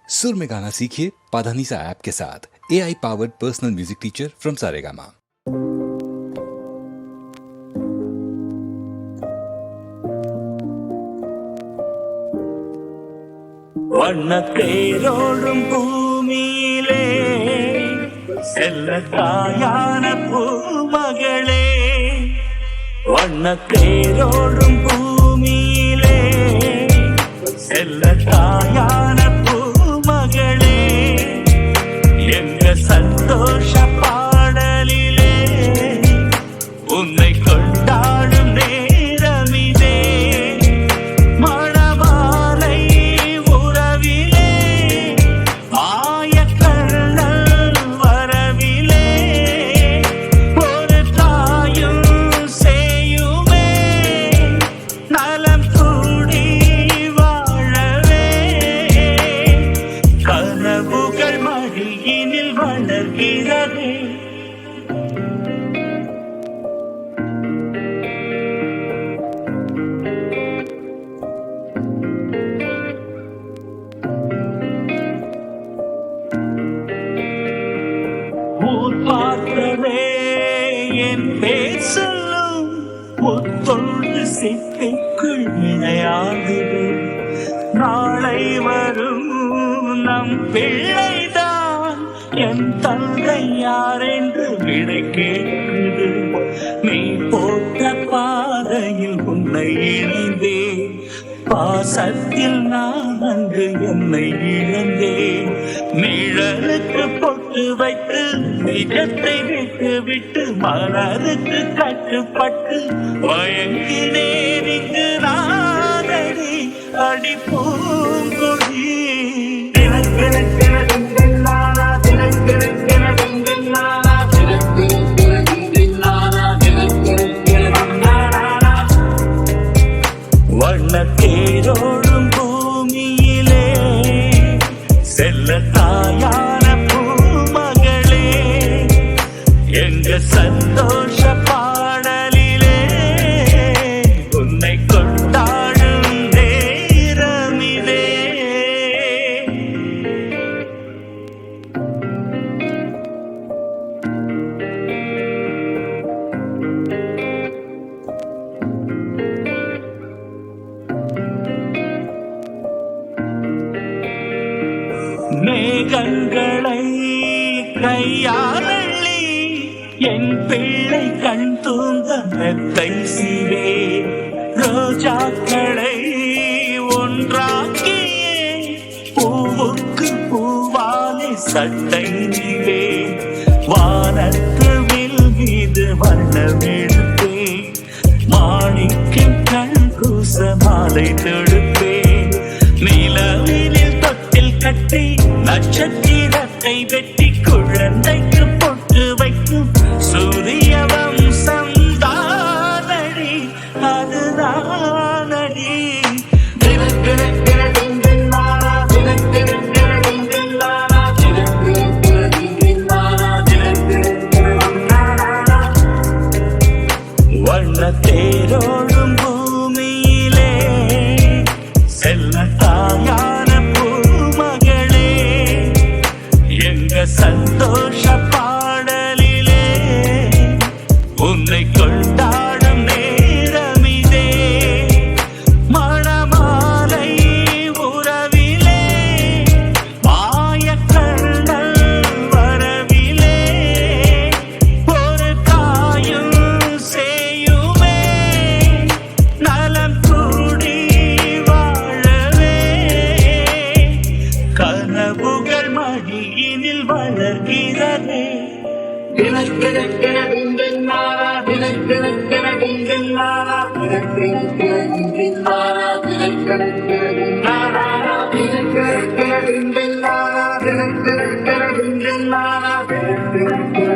सुर में गाना सीखिए पाधानीसा ऐप के साथ। AI powered personal music teacher from Saregama. வண்ணத்தேரோடும் பூமியிலே செல்ல தாயான பூமகளே, வண்ணத்தேரோடும் பூமியிலே செல்ல தாயான பூமகளே, எங்க சந்தோஷ பாடலிலே உன்னை கொண்டாடும் நேரமிதே. மணவாளை உறவிலே ஆயக்கண்ணல் வரவிலே ஒரு தாயும் செய்யுமே நலம் கூடி வாழவே, கனவுகள் மடியினில் வளர்கிறதே. ஊர் பார்த்தவே என் பேர் சொல்லும் ஒத்தொன்று சித்தைக்குள் விளையாடுது. நாளை வரும் நம் பிள்ளைதான் என் தந்தை யார் என்று விடை கேட்குது. நீ போட்ட பாதையில் உன்னை இணைந்தேன், பாசத்தில் நான் அங்கு என்னை இழந்தேன். நிழலுக்கு பொட்டு வைத்து நிஜத்தை விட்டு விட்டு மலருக்கு கட்டுப்பட்டு வயங்கினேன் இங்கு நானடி அடி பூங்கொடி. வண்ணத்தேரோடும் பூமியிலே செல்ல தாயான பூமகளே, எங்க சந்தோஷ பாடலிலே உன்னை கொண்டாடும் நேரமிலே. மேகங்களை கையாளி என் பிள்ளை கண் தூங்க மெத்தை சிவே, ரோஜாக்களை ஒன்றாக்கியே பூவுக்கு பூவாலே சட்டை நிவே, வானத்து வில் மீது வண்ணமெடுத்தே மாணிக்கம் கண் கூச மாலை தொடுப்பேன். நிலவினில் தொட்டில் கட்டி நட்சத்திரத்தை வெட்டி குழந்தைக்கு பொட்டு வைக்கும் சூரிய வம்சம் தானடி அதுதானடி. வண்ணத்தேரோடும் பூமியிலே செல்ல தாயான பூமகளே, எங்க சந்தோஷ பாடலிலே உன்னை கொண்டாடும் நேரமிதே. மணமாலை உறவிலே ஆயக்கண்ணல் வரவிலே ஒரு தாயும் செய்யுமே நலம் கூடி வாழவே, கனவுகள் மடியினில் வளர்கிறதே. Thank you.